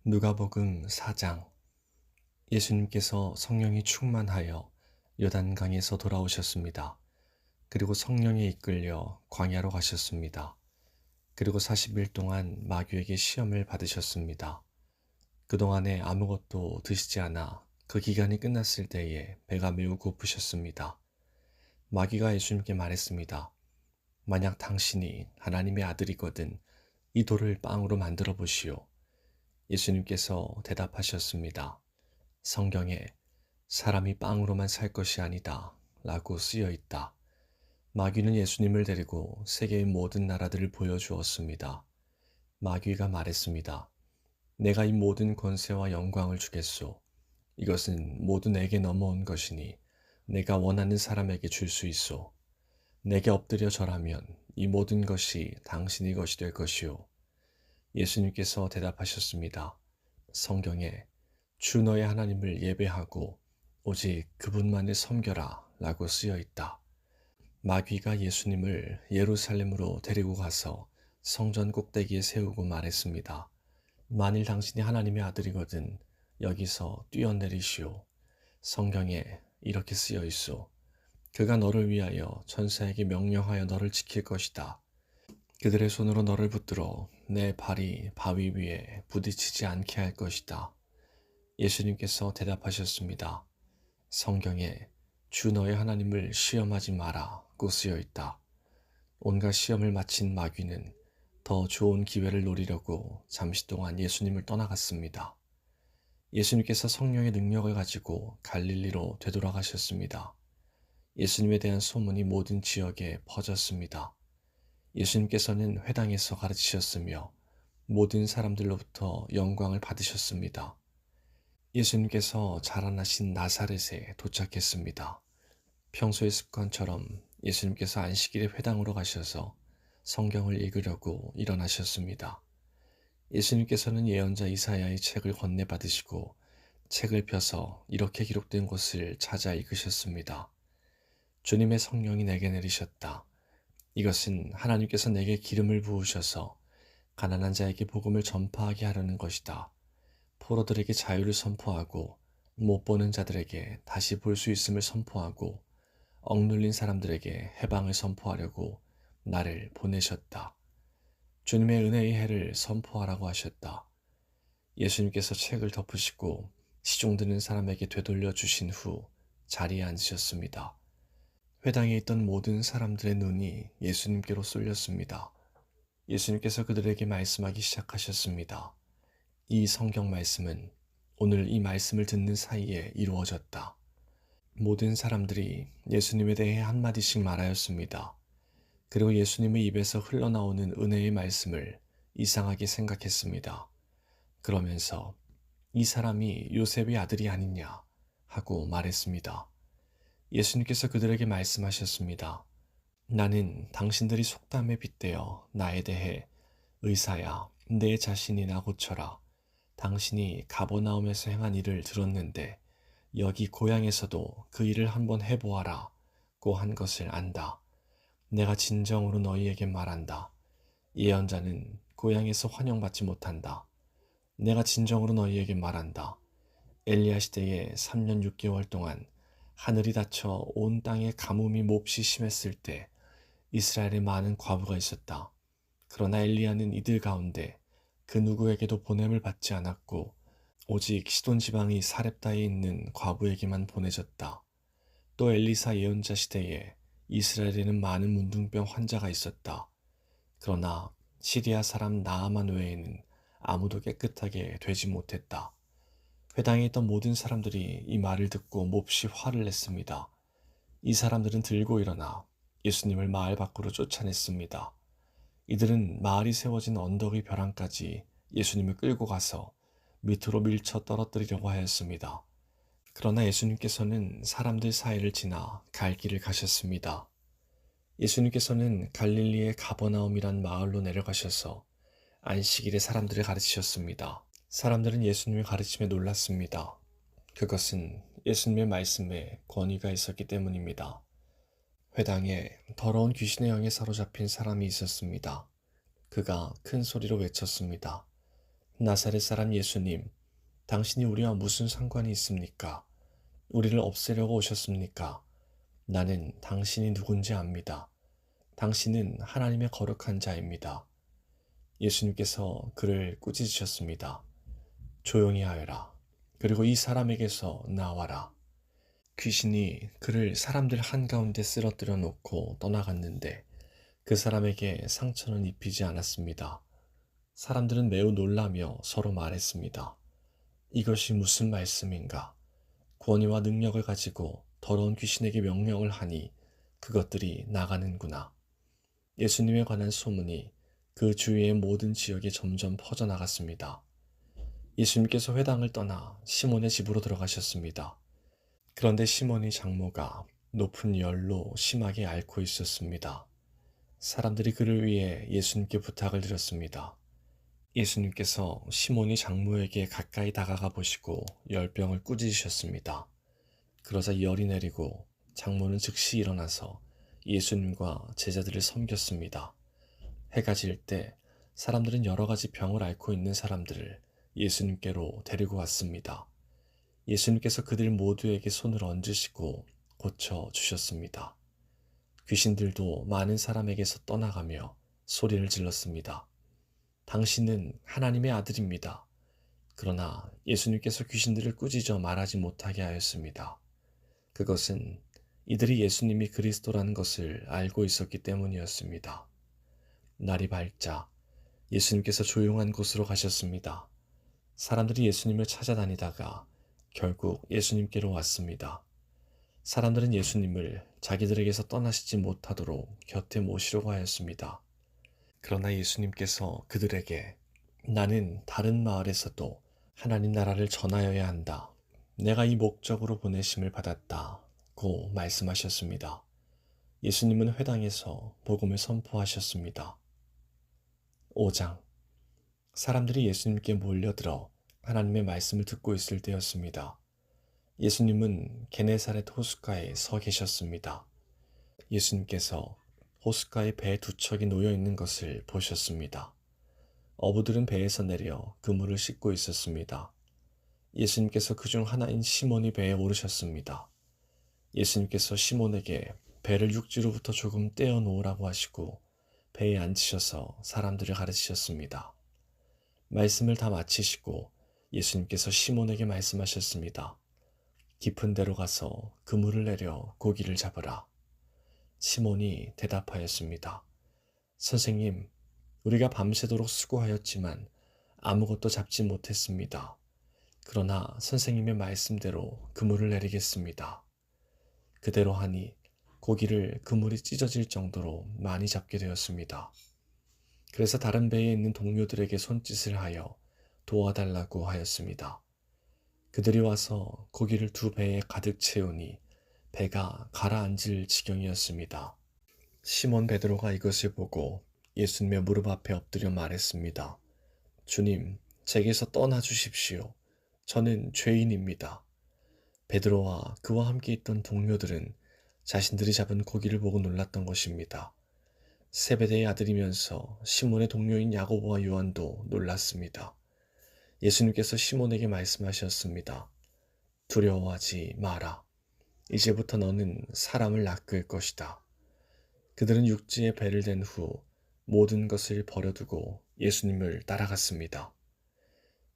누가복음 4장. 예수님께서 성령이 충만하여 요단강에서 돌아오셨습니다. 그리고 성령에 이끌려 광야로 가셨습니다. 그리고 40일 동안 마귀에게 시험을 받으셨습니다. 그동안에 아무것도 드시지 않아 그 기간이 끝났을 때에 배가 매우 고프셨습니다. 마귀가 예수님께 말했습니다. 만약 당신이 하나님의 아들이거든 이 돌을 빵으로 만들어 보시오. 예수님께서 대답하셨습니다. 성경에 사람이 빵으로만 살 것이 아니다 라고 쓰여 있다. 마귀는 예수님을 데리고 세계의 모든 나라들을 보여주었습니다. 마귀가 말했습니다. 내가 이 모든 권세와 영광을 주겠소. 이것은 모두 내게 넘어온 것이니 내가 원하는 사람에게 줄 수 있소. 내게 엎드려 절하면 이 모든 것이 당신의 것이 될 것이오. 예수님께서 대답하셨습니다. 성경에 주 너의 하나님을 예배하고 오직 그분만을 섬겨라 라고 쓰여 있다. 마귀가 예수님을 예루살렘으로 데리고 가서 성전 꼭대기에 세우고 말했습니다. 만일 당신이 하나님의 아들이거든 여기서 뛰어내리시오. 성경에 이렇게 쓰여 있소. 그가 너를 위하여 천사에게 명령하여 너를 지킬 것이다. 그들의 손으로 너를 붙들어 내 발이 바위 위에 부딪히지 않게 할 것이다. 예수님께서 대답하셨습니다. 성경에 주 너의 하나님을 시험하지 마라고 쓰여 있다. 온갖 시험을 마친 마귀는 더 좋은 기회를 노리려고 잠시 동안 예수님을 떠나갔습니다. 예수님께서 성령의 능력을 가지고 갈릴리로 되돌아가셨습니다. 예수님에 대한 소문이 모든 지역에 퍼졌습니다. 예수님께서는 회당에서 가르치셨으며 모든 사람들로부터 영광을 받으셨습니다. 예수님께서 자라나신 나사렛에 도착했습니다. 평소의 습관처럼 예수님께서 안식일에 회당으로 가셔서 성경을 읽으려고 일어나셨습니다. 예수님께서는 예언자 이사야의 책을 건네받으시고 책을 펴서 이렇게 기록된 곳을 찾아 읽으셨습니다. 주님의 성령이 내게 내리셨다. 이것은 하나님께서 내게 기름을 부으셔서 가난한 자에게 복음을 전파하게 하려는 것이다. 포로들에게 자유를 선포하고 못 보는 자들에게 다시 볼 수 있음을 선포하고 억눌린 사람들에게 해방을 선포하려고 나를 보내셨다. 주님의 은혜의 해를 선포하라고 하셨다. 예수님께서 책을 덮으시고 시종드는 사람에게 되돌려 주신 후 자리에 앉으셨습니다. 회당에 있던 모든 사람들의 눈이 예수님께로 쏠렸습니다. 예수님께서 그들에게 말씀하기 시작하셨습니다. 이 성경 말씀은 오늘 이 말씀을 듣는 사이에 이루어졌다. 모든 사람들이 예수님에 대해 한마디씩 말하였습니다. 그리고 예수님의 입에서 흘러나오는 은혜의 말씀을 이상하게 생각했습니다. 그러면서 이 사람이 요셉의 아들이 아니냐 하고 말했습니다. 예수님께서 그들에게 말씀하셨습니다. 나는 당신들이 속담에 빗대어 나에 대해 의사야, 내 자신이나 고쳐라. 당신이 가버나움에서 행한 일을 들었는데 여기 고향에서도 그 일을 한번 해보아라 고 한 것을 안다. 내가 진정으로 너희에게 말한다. 예언자는 고향에서 환영받지 못한다. 내가 진정으로 너희에게 말한다. 엘리야 시대에 3년 6개월 동안 하늘이 닫혀 온 땅에 가뭄이 몹시 심했을 때 이스라엘에 많은 과부가 있었다. 그러나 엘리야는 이들 가운데 그 누구에게도 보냄을 받지 않았고 오직 시돈 지방의 사렙다에 있는 과부에게만 보내졌다. 또 엘리사 예언자 시대에 이스라엘에는 많은 문둥병 환자가 있었다. 그러나 시리아 사람 나아만 외에는 아무도 깨끗하게 되지 못했다. 회당에 있던 모든 사람들이 이 말을 듣고 몹시 화를 냈습니다. 이 사람들은 들고 일어나 예수님을 마을 밖으로 쫓아냈습니다. 이들은 마을이 세워진 언덕의 벼랑까지 예수님을 끌고 가서 밑으로 밀쳐 떨어뜨리려고 하였습니다. 그러나 예수님께서는 사람들 사이를 지나 갈 길을 가셨습니다. 예수님께서는 갈릴리의 가버나움이란 마을로 내려가셔서 안식일에 사람들을 가르치셨습니다. 사람들은 예수님의 가르침에 놀랐습니다. 그것은 예수님의 말씀에 권위가 있었기 때문입니다. 회당에 더러운 귀신의 영에 사로잡힌 사람이 있었습니다. 그가 큰 소리로 외쳤습니다. 나사렛 사람 예수님, 당신이 우리와 무슨 상관이 있습니까? 우리를 없애려고 오셨습니까? 나는 당신이 누군지 압니다. 당신은 하나님의 거룩한 자입니다. 예수님께서 그를 꾸짖으셨습니다. 조용히 하여라. 그리고 이 사람에게서 나와라. 귀신이 그를 사람들 한가운데 쓰러뜨려 놓고 떠나갔는데 그 사람에게 상처는 입히지 않았습니다. 사람들은 매우 놀라며 서로 말했습니다. 이것이 무슨 말씀인가? 권위와 능력을 가지고 더러운 귀신에게 명령을 하니 그것들이 나가는구나. 예수님에 관한 소문이 그 주위의 모든 지역에 점점 퍼져나갔습니다. 예수님께서 회당을 떠나 시몬의 집으로 들어가셨습니다. 그런데 시몬의 장모가 높은 열로 심하게 앓고 있었습니다. 사람들이 그를 위해 예수님께 부탁을 드렸습니다. 예수님께서 시몬이 장모에게 가까이 다가가 보시고 열병을 꾸짖으셨습니다. 그러자 열이 내리고 장모는 즉시 일어나서 예수님과 제자들을 섬겼습니다. 해가 질 때 사람들은 여러 가지 병을 앓고 있는 사람들을 예수님께로 데리고 왔습니다. 예수님께서 그들 모두에게 손을 얹으시고 고쳐 주셨습니다. 귀신들도 많은 사람에게서 떠나가며 소리를 질렀습니다. 당신은 하나님의 아들입니다. 그러나 예수님께서 귀신들을 꾸짖어 말하지 못하게 하였습니다. 그것은 이들이 예수님이 그리스도라는 것을 알고 있었기 때문이었습니다. 날이 밝자 예수님께서 조용한 곳으로 가셨습니다. 사람들이 예수님을 찾아다니다가 결국 예수님께로 왔습니다. 사람들은 예수님을 자기들에게서 떠나시지 못하도록 곁에 모시려고 하였습니다. 그러나 예수님께서 그들에게 나는 다른 마을에서도 하나님 나라를 전하여야 한다. 내가 이 목적으로 보내심을 받았다고 말씀하셨습니다. 예수님은 회당에서 복음을 선포하셨습니다. 5장 사람들이 예수님께 몰려들어 하나님의 말씀을 듣고 있을 때였습니다. 예수님은 게네사렛 호숫가에 서 계셨습니다. 예수님께서 호숫가에 배 두 척이 놓여 있는 것을 보셨습니다. 어부들은 배에서 내려 그물을 씻고 있었습니다. 예수님께서 그중 하나인 시몬이 배에 오르셨습니다. 예수님께서 시몬에게 배를 육지로부터 조금 떼어 놓으라고 하시고 배에 앉으셔서 사람들을 가르치셨습니다. 말씀을 다 마치시고 예수님께서 시몬에게 말씀하셨습니다. 깊은 데로 가서 그물을 내려 고기를 잡으라. 시몬이 대답하였습니다. 선생님, 우리가 밤새도록 수고하였지만 아무것도 잡지 못했습니다. 그러나 선생님의 말씀대로 그물을 내리겠습니다. 그대로 하니 고기를 그물이 찢어질 정도로 많이 잡게 되었습니다. 그래서 다른 배에 있는 동료들에게 손짓을 하여 도와달라고 하였습니다. 그들이 와서 고기를 두 배에 가득 채우니 배가 가라앉을 지경이었습니다. 시몬 베드로가 이것을 보고 예수님의 무릎 앞에 엎드려 말했습니다. 주님, 제게서 떠나 주십시오. 저는 죄인입니다. 베드로와 그와 함께 있던 동료들은 자신들이 잡은 고기를 보고 놀랐던 것입니다. 세베대의 아들이면서 시몬의 동료인 야고보와 요한도 놀랐습니다. 예수님께서 시몬에게 말씀하셨습니다. 두려워하지 마라. 이제부터 너는 사람을 낚을 것이다. 그들은 육지에 배를 댄 후 모든 것을 버려두고 예수님을 따라갔습니다.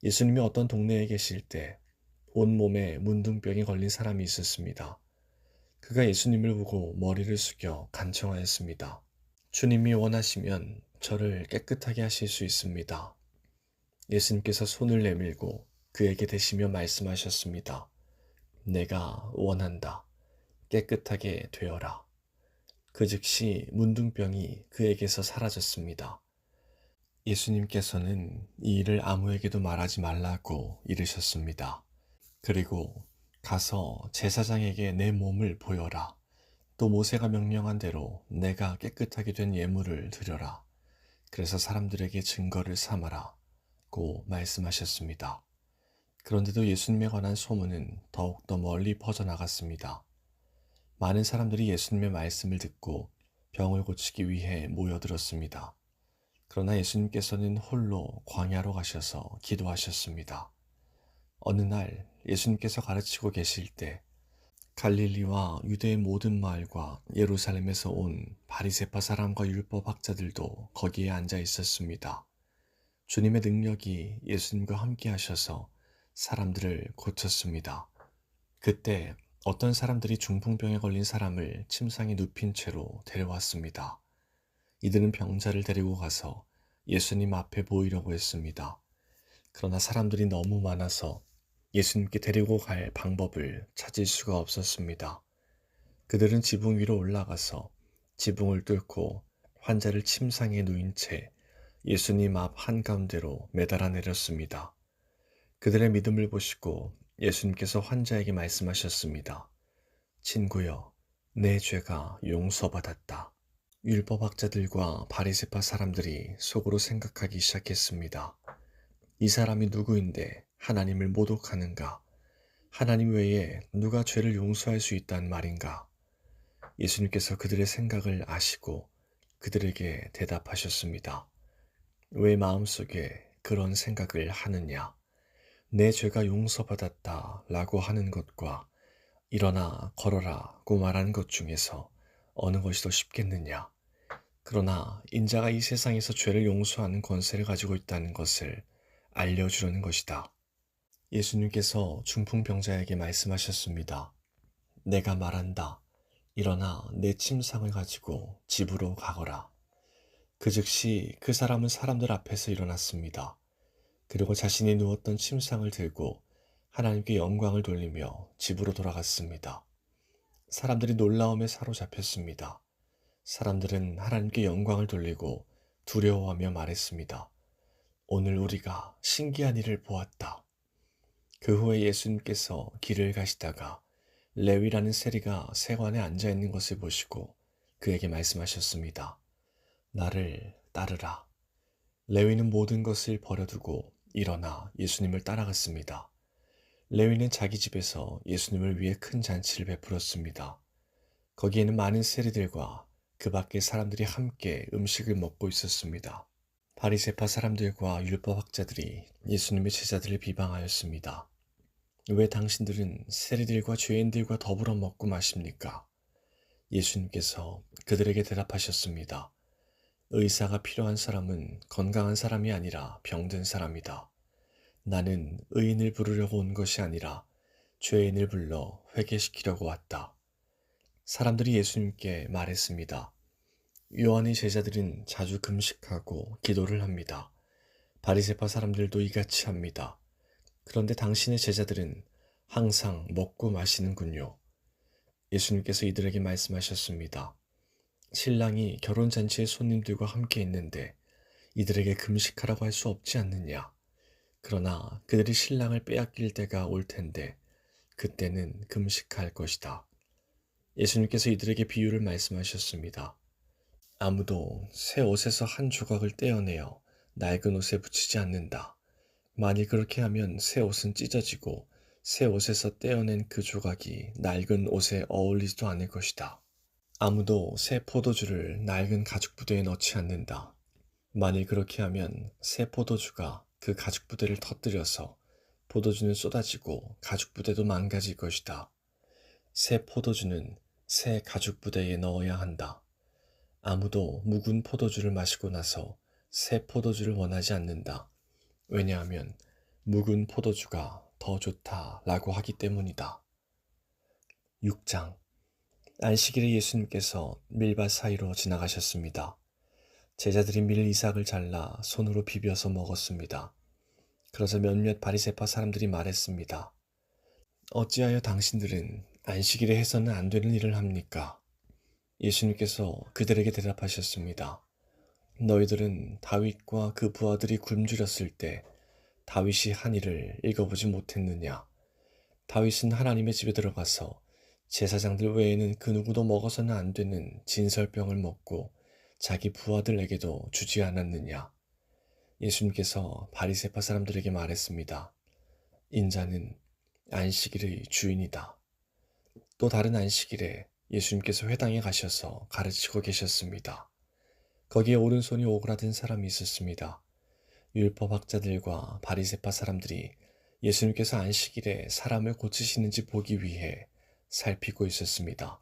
예수님이 어떤 동네에 계실 때 온몸에 문둥병이 걸린 사람이 있었습니다. 그가 예수님을 보고 머리를 숙여 간청하였습니다. 주님이 원하시면 저를 깨끗하게 하실 수 있습니다. 예수님께서 손을 내밀고 그에게 대시며 말씀하셨습니다. 내가 원한다. 깨끗하게 되어라. 그 즉시 문둥병이 그에게서 사라졌습니다. 예수님께서는 이 일을 아무에게도 말하지 말라고 이르셨습니다. 그리고 가서 제사장에게 내 몸을 보여라. 또 모세가 명령한 대로 내가 깨끗하게 된 예물을 드려라. 그래서 사람들에게 증거를 삼아라. 고 말씀하셨습니다. 그런데도 예수님에 관한 소문은 더욱더 멀리 퍼져나갔습니다. 많은 사람들이 예수님의 말씀을 듣고 병을 고치기 위해 모여들었습니다. 그러나 예수님께서는 홀로 광야로 가셔서 기도하셨습니다. 어느 날 예수님께서 가르치고 계실 때 갈릴리와 유대의 모든 마을과 예루살렘에서 온 바리새파 사람과 율법 학자들도 거기에 앉아 있었습니다. 주님의 능력이 예수님과 함께 하셔서 사람들을 고쳤습니다. 그때 어떤 사람들이 중풍병에 걸린 사람을 침상에 눕힌 채로 데려왔습니다. 이들은 병자를 데리고 가서 예수님 앞에 보이려고 했습니다. 그러나 사람들이 너무 많아서 예수님께 데리고 갈 방법을 찾을 수가 없었습니다. 그들은 지붕 위로 올라가서 지붕을 뚫고 환자를 침상에 누인 채 예수님 앞 한가운데로 매달아 내렸습니다. 그들의 믿음을 보시고 예수님께서 환자에게 말씀하셨습니다. 친구여, 내 죄가 용서받았다. 율법학자들과 바리새파 사람들이 속으로 생각하기 시작했습니다. 이 사람이 누구인데 하나님을 모독하는가? 하나님 외에 누가 죄를 용서할 수 있단 말인가? 예수님께서 그들의 생각을 아시고 그들에게 대답하셨습니다. 왜 마음속에 그런 생각을 하느냐? 내 죄가 용서받았다 라고 하는 것과 일어나 걸어라고 말하는 것 중에서 어느 것이 더 쉽겠느냐? 그러나 인자가 이 세상에서 죄를 용서하는 권세를 가지고 있다는 것을 알려주려는 것이다. 예수님께서 중풍병자에게 말씀하셨습니다. 내가 말한다. 일어나 내 침상을 가지고 집으로 가거라. 그 즉시 그 사람은 사람들 앞에서 일어났습니다. 그리고 자신이 누웠던 침상을 들고 하나님께 영광을 돌리며 집으로 돌아갔습니다. 사람들이 놀라움에 사로잡혔습니다. 사람들은 하나님께 영광을 돌리고 두려워하며 말했습니다. 오늘 우리가 신기한 일을 보았다. 그 후에 예수님께서 길을 가시다가 레위라는 세리가 세관에 앉아 있는 것을 보시고 그에게 말씀하셨습니다. 나를 따르라. 레위는 모든 것을 버려두고 일어나 예수님을 따라갔습니다. 레위는 자기 집에서 예수님을 위해 큰 잔치를 베풀었습니다. 거기에는 많은 세리들과 그 밖의 사람들이 함께 음식을 먹고 있었습니다. 바리새파 사람들과 율법학자들이 예수님의 제자들을 비방하였습니다. 왜 당신들은 세리들과 죄인들과 더불어 먹고 마십니까? 예수님께서 그들에게 대답하셨습니다. 의사가 필요한 사람은 건강한 사람이 아니라 병든 사람이다. 나는 의인을 부르려고 온 것이 아니라 죄인을 불러 회개시키려고 왔다. 사람들이 예수님께 말했습니다. 요한의 제자들은 자주 금식하고 기도를 합니다. 바리새파 사람들도 이같이 합니다. 그런데 당신의 제자들은 항상 먹고 마시는군요. 예수님께서 이들에게 말씀하셨습니다. 신랑이 결혼잔치의 손님들과 함께 있는데 이들에게 금식하라고 할 수 없지 않느냐. 그러나 그들이 신랑을 빼앗길 때가 올 텐데 그때는 금식할 것이다. 예수님께서 이들에게 비유를 말씀하셨습니다. 아무도 새 옷에서 한 조각을 떼어내어 낡은 옷에 붙이지 않는다. 만일 그렇게 하면 새 옷은 찢어지고 새 옷에서 떼어낸 그 조각이 낡은 옷에 어울리지도 않을 것이다. 아무도 새 포도주를 낡은 가죽 부대에 넣지 않는다. 만일 그렇게 하면 새 포도주가 그 가죽 부대를 터뜨려서 포도주는 쏟아지고 가죽 부대도 망가질 것이다. 새 포도주는 새 가죽 부대에 넣어야 한다. 아무도 묵은 포도주를 마시고 나서 새 포도주를 원하지 않는다. 왜냐하면 묵은 포도주가 더 좋다라고 하기 때문이다. 6장. 안식일에 예수님께서 밀밭 사이로 지나가셨습니다. 제자들이 밀 이삭을 잘라 손으로 비벼서 먹었습니다. 그래서 몇몇 바리새파 사람들이 말했습니다. 어찌하여 당신들은 안식일에 해서는 안 되는 일을 합니까? 예수님께서 그들에게 대답하셨습니다. 너희들은 다윗과 그 부하들이 굶주렸을 때 다윗이 한 일을 읽어보지 못했느냐? 다윗은 하나님의 집에 들어가서 제사장들 외에는 그 누구도 먹어서는 안 되는 진설병을 먹고 자기 부하들에게도 주지 않았느냐? 예수님께서 바리새파 사람들에게 말했습니다. 인자는 안식일의 주인이다. 또 다른 안식일에 예수님께서 회당에 가셔서 가르치고 계셨습니다. 거기에 오른손이 오그라든 사람이 있었습니다. 율법학자들과 바리새파 사람들이 예수님께서 안식일에 사람을 고치시는지 보기 위해 살피고 있었습니다.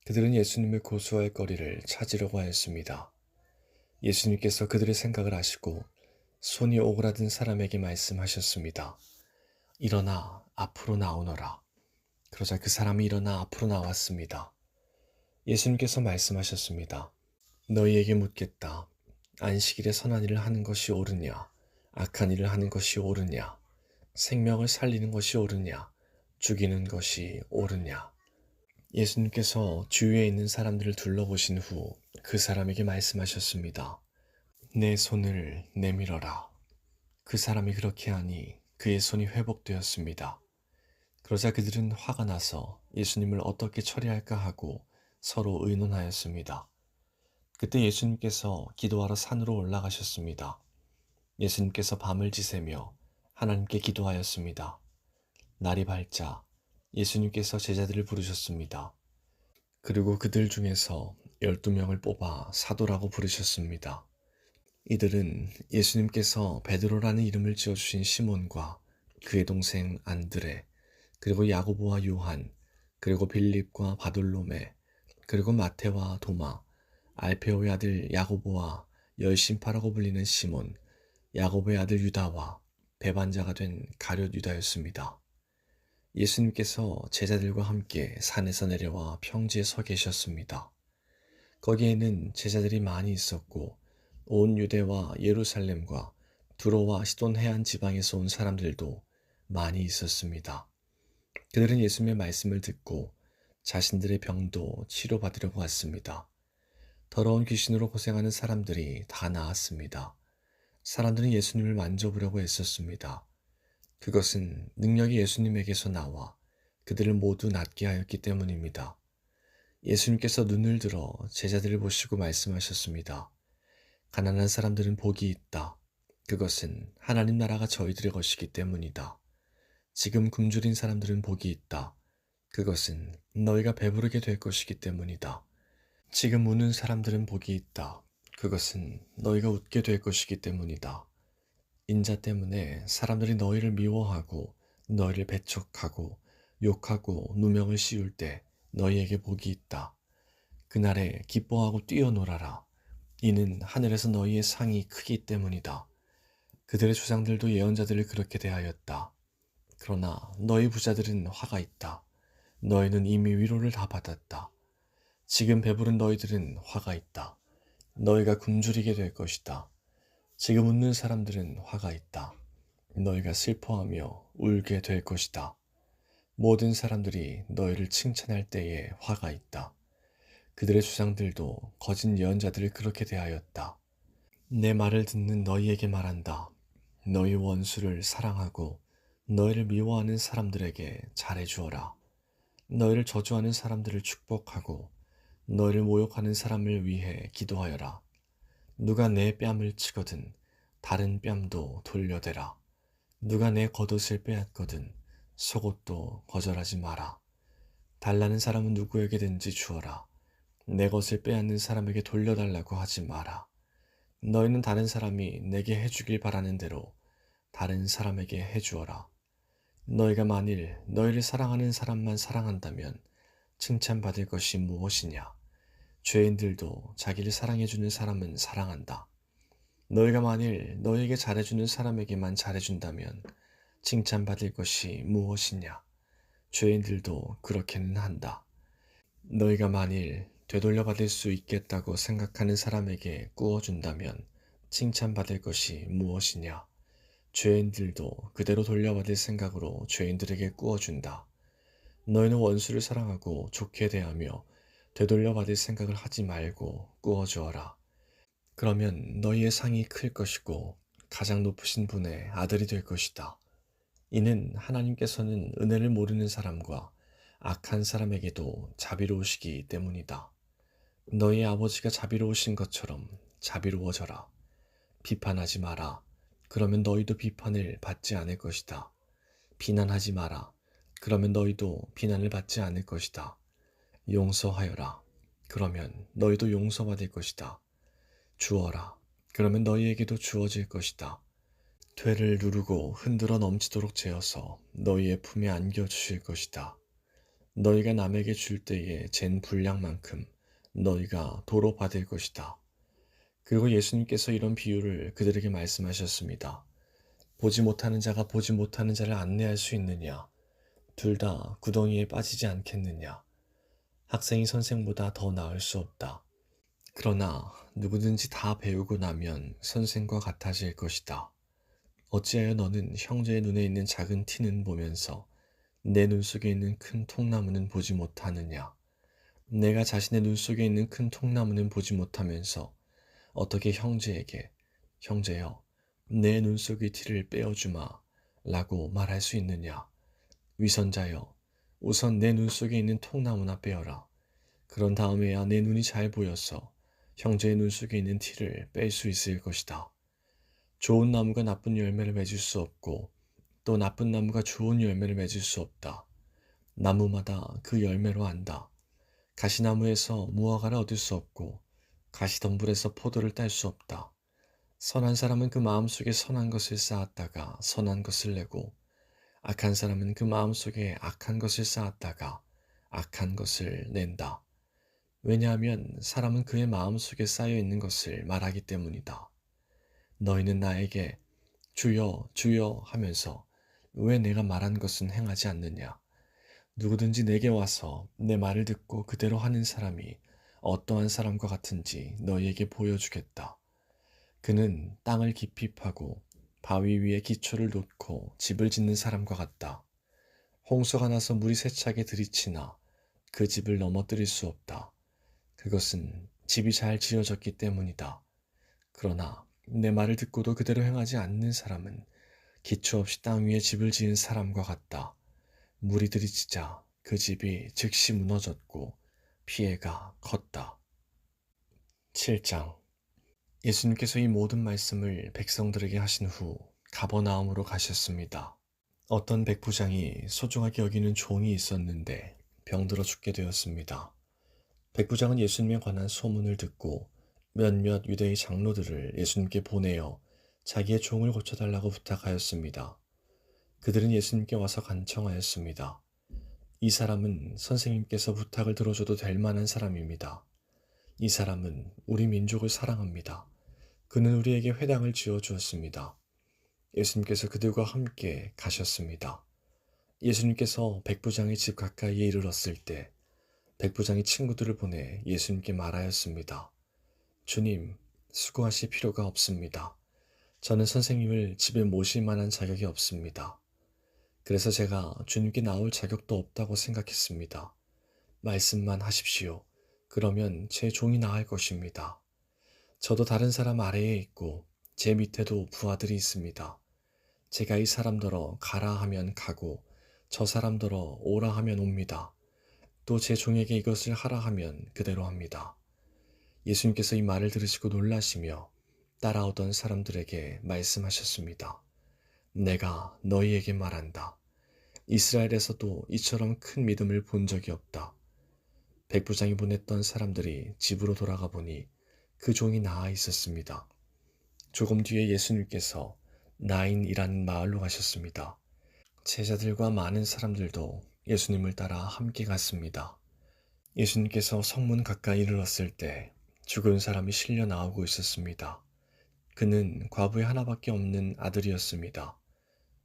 그들은 예수님을 고소할 거리를 찾으려고 하였습니다. 예수님께서 그들의 생각을 아시고 손이 오그라든 사람에게 말씀하셨습니다. 일어나 앞으로 나오너라. 그러자 그 사람이 일어나 앞으로 나왔습니다. 예수님께서 말씀하셨습니다. 너희에게 묻겠다. 안식일에 선한 일을 하는 것이 옳으냐? 악한 일을 하는 것이 옳으냐? 생명을 살리는 것이 옳으냐? 죽이는 것이 옳으냐? 예수님께서 주위에 있는 사람들을 둘러보신 후 그 사람에게 말씀하셨습니다. 내 손을 내밀어라. 그 사람이 그렇게 하니 그의 손이 회복되었습니다. 그러자 그들은 화가 나서 예수님을 어떻게 처리할까 하고 서로 의논하였습니다. 그때 예수님께서 기도하러 산으로 올라가셨습니다. 예수님께서 밤을 지새며 하나님께 기도하였습니다. 날이 밝자 예수님께서 제자들을 부르셨습니다. 그리고 그들 중에서 12명을 뽑아 사도라고 부르셨습니다. 이들은 예수님께서 베드로라는 이름을 지어주신 시몬과 그의 동생 안드레, 그리고 야고보와 요한, 그리고 빌립과 바돌로메, 그리고 마테와 도마, 알페오의 아들 야고보와 열심파라고 불리는 시몬, 야고보의 아들 유다와 배반자가 된 가룟 유다였습니다. 예수님께서 제자들과 함께 산에서 내려와 평지에 서 계셨습니다. 거기에는 제자들이 많이 있었고 온 유대와 예루살렘과 두로와 시돈 해안 지방에서 온 사람들도 많이 있었습니다. 그들은 예수님의 말씀을 듣고 자신들의 병도 치료받으려고 왔습니다. 더러운 귀신으로 고생하는 사람들이 다 나았습니다. 사람들은 예수님을 만져보려고 애썼습니다. 그것은 능력이 예수님에게서 나와 그들을 모두 낫게 하였기 때문입니다. 예수님께서 눈을 들어 제자들을 보시고 말씀하셨습니다. 가난한 사람들은 복이 있다. 그것은 하나님 나라가 저희들의 것이기 때문이다. 지금 굶주린 사람들은 복이 있다. 그것은 너희가 배부르게 될 것이기 때문이다. 지금 우는 사람들은 복이 있다. 그것은 너희가 웃게 될 것이기 때문이다. 인자 때문에 사람들이 너희를 미워하고 너희를 배척하고 욕하고 누명을 씌울 때 너희에게 복이 있다. 그날에 기뻐하고 뛰어놀아라. 이는 하늘에서 너희의 상이 크기 때문이다. 그들의 조상들도 예언자들을 그렇게 대하였다. 그러나 너희 부자들은 화가 있다. 너희는 이미 위로를 다 받았다. 지금 배부른 너희들은 화가 있다. 너희가 굶주리게 될 것이다. 지금 웃는 사람들은 화가 있다. 너희가 슬퍼하며 울게 될 것이다. 모든 사람들이 너희를 칭찬할 때에 화가 있다. 그들의 주상들도 거짓 예언자들을 그렇게 대하였다. 내 말을 듣는 너희에게 말한다. 너희 원수를 사랑하고 너희를 미워하는 사람들에게 잘해주어라. 너희를 저주하는 사람들을 축복하고 너희를 모욕하는 사람을 위해 기도하여라. 누가 내 뺨을 치거든 다른 뺨도 돌려대라. 누가 내 겉옷을 빼앗거든 속옷도 거절하지 마라. 달라는 사람은 누구에게든지 주어라. 내 것을 빼앗는 사람에게 돌려달라고 하지 마라. 너희는 다른 사람이 내게 해주길 바라는 대로 다른 사람에게 해주어라. 너희가 만일 너희를 사랑하는 사람만 사랑한다면 칭찬받을 것이 무엇이냐? 죄인들도 자기를 사랑해주는 사람은 사랑한다. 너희가 만일 너희에게 잘해주는 사람에게만 잘해준다면 칭찬받을 것이 무엇이냐? 죄인들도 그렇게는 한다. 너희가 만일 되돌려받을 수 있겠다고 생각하는 사람에게 꾸어준다면 칭찬받을 것이 무엇이냐? 죄인들도 그대로 돌려받을 생각으로 죄인들에게 꾸어준다. 너희는 원수를 사랑하고 좋게 대하며 되돌려받을 생각을 하지 말고 꾸어주어라. 그러면 너희의 상이 클 것이고 가장 높으신 분의 아들이 될 것이다. 이는 하나님께서는 은혜를 모르는 사람과 악한 사람에게도 자비로우시기 때문이다. 너희 아버지가 자비로우신 것처럼 자비로워져라. 비판하지 마라. 그러면 너희도 비판을 받지 않을 것이다. 비난하지 마라. 그러면 너희도 비난을 받지 않을 것이다. 용서하여라. 그러면 너희도 용서받을 것이다. 주어라. 그러면 너희에게도 주어질 것이다. 되를 누르고 흔들어 넘치도록 재어서 너희의 품에 안겨 주실 것이다. 너희가 남에게 줄 때에 잰 분량만큼 너희가 도로 받을 것이다. 그리고 예수님께서 이런 비유를 그들에게 말씀하셨습니다. 보지 못하는 자가 보지 못하는 자를 안내할 수 있느냐? 둘 다 구덩이에 빠지지 않겠느냐? 학생이 선생보다 더 나을 수 없다. 그러나 누구든지 다 배우고 나면 선생과 같아질 것이다. 어찌하여 너는 형제의 눈에 있는 작은 티는 보면서 내 눈 속에 있는 큰 통나무는 보지 못하느냐? 내가 자신의 눈 속에 있는 큰 통나무는 보지 못하면서 어떻게 형제에게 형제여 내 눈 속의 티를 빼어주마 라고 말할 수 있느냐? 위선자여 우선 내 눈 속에 있는 통나무나 빼어라. 그런 다음에야 내 눈이 잘 보여서 형제의 눈 속에 있는 티를 뺄 수 있을 것이다. 좋은 나무가 나쁜 열매를 맺을 수 없고 또 나쁜 나무가 좋은 열매를 맺을 수 없다. 나무마다 그 열매로 안다. 가시나무에서 무화과를 얻을 수 없고 가시덤불에서 포도를 딸 수 없다. 선한 사람은 그 마음속에 선한 것을 쌓았다가 선한 것을 내고 악한 사람은 그 마음속에 악한 것을 쌓았다가 악한 것을 낸다. 왜냐하면 사람은 그의 마음속에 쌓여 있는 것을 말하기 때문이다. 너희는 나에게 주여 주여 하면서 왜 내가 말한 것은 행하지 않느냐? 누구든지 내게 와서 내 말을 듣고 그대로 하는 사람이 어떠한 사람과 같은지 너희에게 보여주겠다. 그는 땅을 깊이 파고 바위 위에 기초를 놓고 집을 짓는 사람과 같다. 홍수가 나서 물이 세차게 들이치나 그 집을 넘어뜨릴 수 없다. 그것은 집이 잘 지어졌기 때문이다. 그러나 내 말을 듣고도 그대로 행하지 않는 사람은 기초 없이 땅 위에 집을 지은 사람과 같다. 물이 들이치자 그 집이 즉시 무너졌고 피해가 컸다. 7장 예수님께서 이 모든 말씀을 백성들에게 하신 후 가버나움으로 가셨습니다. 어떤 백부장이 소중하게 여기는 종이 있었는데 병들어 죽게 되었습니다. 백부장은 예수님에 관한 소문을 듣고 몇몇 유대의 장로들을 예수님께 보내어 자기의 종을 고쳐달라고 부탁하였습니다. 그들은 예수님께 와서 간청하였습니다. 이 사람은 선생님께서 부탁을 들어줘도 될 만한 사람입니다. 이 사람은 우리 민족을 사랑합니다. 그는 우리에게 회당을 지어주었습니다. 예수님께서 그들과 함께 가셨습니다. 예수님께서 백부장의 집 가까이에 이르렀을 때 백부장이 친구들을 보내 예수님께 말하였습니다. 주님, 수고하실 필요가 없습니다. 저는 선생님을 집에 모실 만한 자격이 없습니다. 그래서 제가 주님께 나올 자격도 없다고 생각했습니다. 말씀만 하십시오. 그러면 제 종이 나을 것입니다. 저도 다른 사람 아래에 있고 제 밑에도 부하들이 있습니다. 제가 이 사람더러 가라 하면 가고 저 사람더러 오라 하면 옵니다. 또 제 종에게 이것을 하라 하면 그대로 합니다. 예수님께서 이 말을 들으시고 놀라시며 따라오던 사람들에게 말씀하셨습니다. 내가 너희에게 말한다. 이스라엘에서도 이처럼 큰 믿음을 본 적이 없다. 백부장이 보냈던 사람들이 집으로 돌아가 보니 그 종이 나아 있었습니다. 조금 뒤에 예수님께서 나인이라는 마을로 가셨습니다. 제자들과 많은 사람들도 예수님을 따라 함께 갔습니다. 예수님께서 성문 가까이 이르렀을 때 죽은 사람이 실려 나오고 있었습니다. 그는 과부의 하나밖에 없는 아들이었습니다.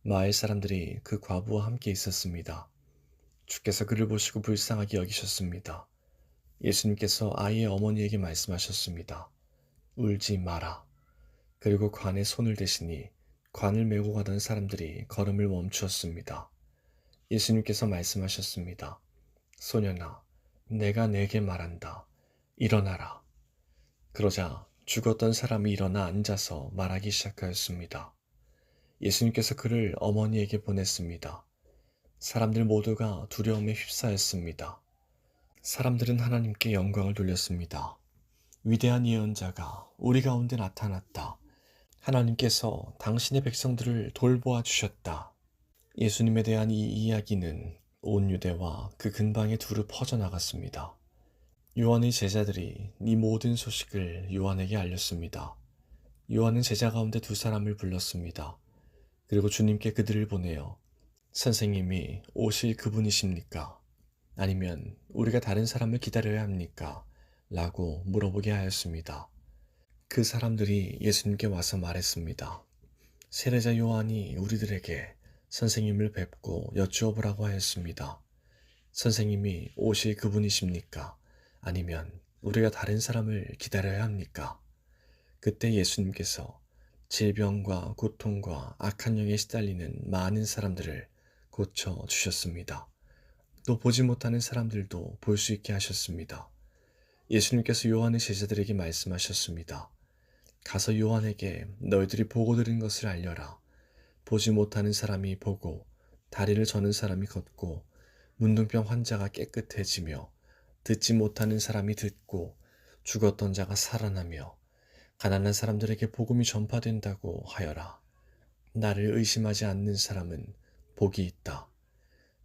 마을 사람들이 그 과부와 함께 있었습니다. 주께서 그를 보시고 불쌍하게 여기셨습니다. 예수님께서 아이의 어머니에게 말씀하셨습니다. 울지 마라. 그리고 관에 손을 대시니 관을 메고 가던 사람들이 걸음을 멈추었습니다. 예수님께서 말씀하셨습니다. 소년아, 내가 네게 말한다. 일어나라. 그러자 죽었던 사람이 일어나 앉아서 말하기 시작하였습니다. 예수님께서 그를 어머니에게 보냈습니다. 사람들 모두가 두려움에 휩싸였습니다. 사람들은 하나님께 영광을 돌렸습니다. 위대한 예언자가 우리 가운데 나타났다. 하나님께서 당신의 백성들을 돌보아 주셨다. 예수님에 대한 이 이야기는 온 유대와 그 근방에 두루 퍼져나갔습니다. 요한의 제자들이 이 모든 소식을 요한에게 알렸습니다. 요한은 제자 가운데 두 사람을 불렀습니다. 그리고 주님께 그들을 보내어 선생님이 오실 그분이십니까? 아니면 우리가 다른 사람을 기다려야 합니까? 라고 물어보게 하였습니다. 그 사람들이 예수님께 와서 말했습니다. 세례자 요한이 우리들에게 선생님을 뵙고 여쭈어보라고 하였습니다. 선생님이 오실 그분이십니까? 아니면 우리가 다른 사람을 기다려야 합니까? 그때 예수님께서 질병과 고통과 악한 영에 시달리는 많은 사람들을 고쳐 주셨습니다. 또 보지 못하는 사람들도 볼 수 있게 하셨습니다. 예수님께서 요한의 제자들에게 말씀하셨습니다. 가서 요한에게 너희들이 보고 들은 것을 알려라. 보지 못하는 사람이 보고 다리를 저는 사람이 걷고 문둥병 환자가 깨끗해지며 듣지 못하는 사람이 듣고 죽었던 자가 살아나며 가난한 사람들에게 복음이 전파된다고 하여라. 나를 의심하지 않는 사람은 복이 있다.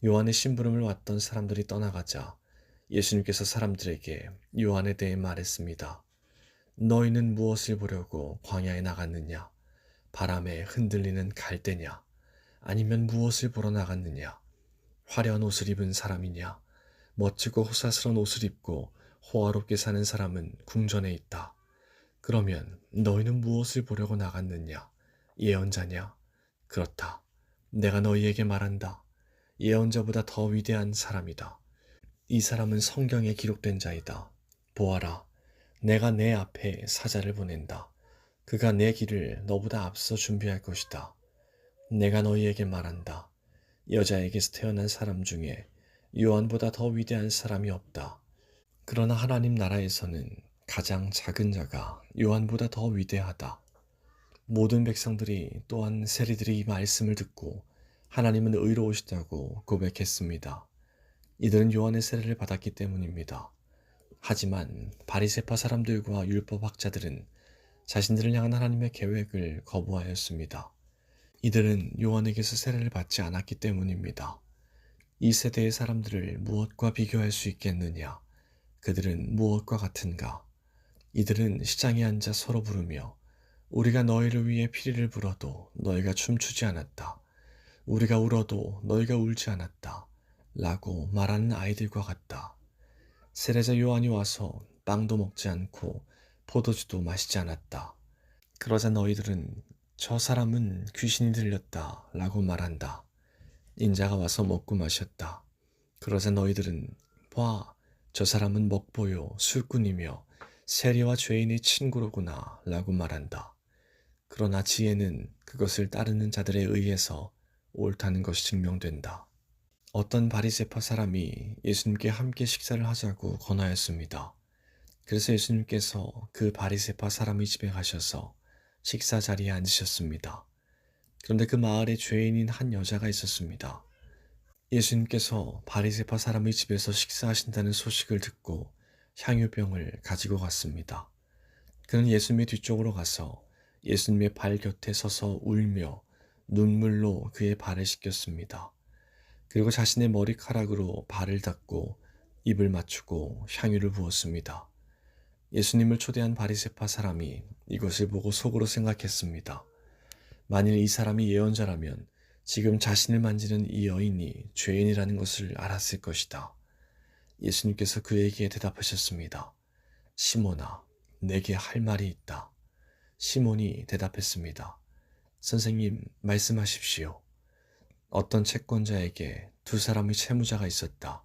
요한의 심부름을 왔던 사람들이 떠나가자 예수님께서 사람들에게 요한에 대해 말했습니다. 너희는 무엇을 보려고 광야에 나갔느냐? 바람에 흔들리는 갈대냐? 아니면 무엇을 보러 나갔느냐? 화려한 옷을 입은 사람이냐? 멋지고 호사스러운 옷을 입고 호화롭게 사는 사람은 궁전에 있다. 그러면 너희는 무엇을 보려고 나갔느냐? 예언자냐? 그렇다. 내가 너희에게 말한다. 예언자보다 더 위대한 사람이다. 이 사람은 성경에 기록된 자이다. 보아라. 내가 내 앞에 사자를 보낸다. 그가 내 길을 너보다 앞서 준비할 것이다. 내가 너희에게 말한다. 여자에게서 태어난 사람 중에 요한보다 더 위대한 사람이 없다. 그러나 하나님 나라에서는 가장 작은 자가 요한보다 더 위대하다. 모든 백성들이 또한 세리들이 이 말씀을 듣고 하나님은 의로우시다고 고백했습니다. 이들은 요한의 세례를 받았기 때문입니다. 하지만 바리새파 사람들과 율법학자들은 자신들을 향한 하나님의 계획을 거부하였습니다. 이들은 요한에게서 세례를 받지 않았기 때문입니다. 이 세대의 사람들을 무엇과 비교할 수 있겠느냐? 그들은 무엇과 같은가? 이들은 시장에 앉아 서로 부르며 우리가 너희를 위해 피리를 불어도 너희가 춤추지 않았다. 우리가 울어도 너희가 울지 않았다. 라고 말하는 아이들과 같다. 세례자 요한이 와서 빵도 먹지 않고 포도주도 마시지 않았다. 그러자 너희들은 저 사람은 귀신이 들렸다 라고 말한다. 인자가 와서 먹고 마셨다. 그러자 너희들은 봐, 저 사람은 먹보요 술꾼이며 세리와 죄인의 친구로구나 라고 말한다. 그러나 지혜는 그것을 따르는 자들에 의해서 옳다는 것이 증명된다. 어떤 바리새파 사람이 예수님께 함께 식사를 하자고 권하였습니다. 그래서 예수님께서 그 바리새파 사람의 집에 가셔서 식사 자리에 앉으셨습니다. 그런데 그 마을에 죄인인 한 여자가 있었습니다. 예수님께서 바리새파 사람의 집에서 식사하신다는 소식을 듣고 향유병을 가지고 갔습니다. 그는 예수님의 뒤쪽으로 가서 예수님의 발 곁에 서서 울며 눈물로 그의 발을 씻겼습니다. 그리고 자신의 머리카락으로 발을 닦고 입을 맞추고 향유를 부었습니다. 예수님을 초대한 바리새파 사람이 이것을 보고 속으로 생각했습니다. 만일 이 사람이 예언자라면 지금 자신을 만지는 이 여인이 죄인이라는 것을 알았을 것이다. 예수님께서 그에게 대답하셨습니다. 시몬아, 내게 할 말이 있다. 시몬이 대답했습니다. 선생님, 말씀하십시오. 어떤 채권자에게 두 사람의 채무자가 있었다.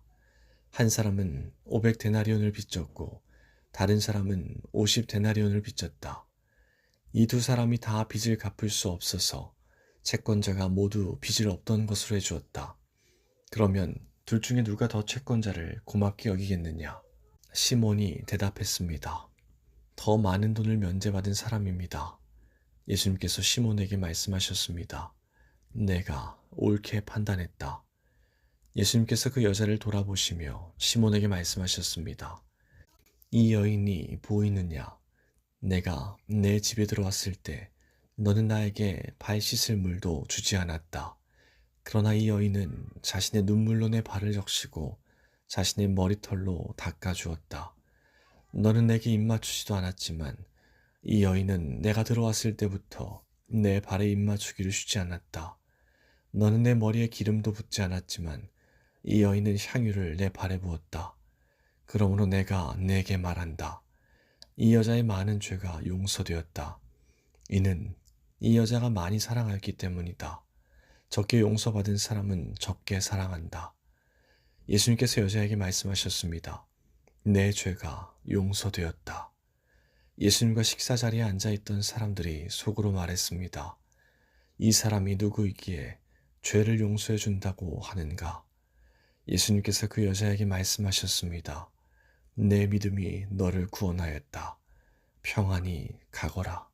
한 사람은 500데나리온을 빚졌고 다른 사람은 50데나리온을 빚졌다. 이 두 사람이 다 빚을 갚을 수 없어서 채권자가 모두 빚을 없던 것으로 해주었다. 그러면 둘 중에 누가 더 채권자를 고맙게 여기겠느냐? 시몬이 대답했습니다. 더 많은 돈을 면제받은 사람입니다. 예수님께서 시몬에게 말씀하셨습니다. 내가 옳게 판단했다. 예수님께서 그 여자를 돌아보시며 시몬에게 말씀하셨습니다. 이 여인이 보이느냐? 내가 내 집에 들어왔을 때 너는 나에게 발 씻을 물도 주지 않았다. 그러나 이 여인은 자신의 눈물로 내 발을 적시고 자신의 머리털로 닦아주었다. 너는 내게 입맞추지도 않았지만 이 여인은 내가 들어왔을 때부터 내 발에 입맞추기를 쉬지 않았다. 너는 내 머리에 기름도 붓지 않았지만 이 여인은 향유를 내 발에 부었다. 그러므로 내가 내게 말한다. 이 여자의 많은 죄가 용서되었다. 이는 이 여자가 많이 사랑하였기 때문이다. 적게 용서받은 사람은 적게 사랑한다. 예수님께서 여자에게 말씀하셨습니다. 내 죄가 용서되었다. 예수님과 식사 자리에 앉아 있던 사람들이 속으로 말했습니다. 이 사람이 누구이기에 죄를 용서해 준다고 하는가? 예수님께서 그 여자에게 말씀하셨습니다. 내 믿음이 너를 구원하였다. 평안히 가거라.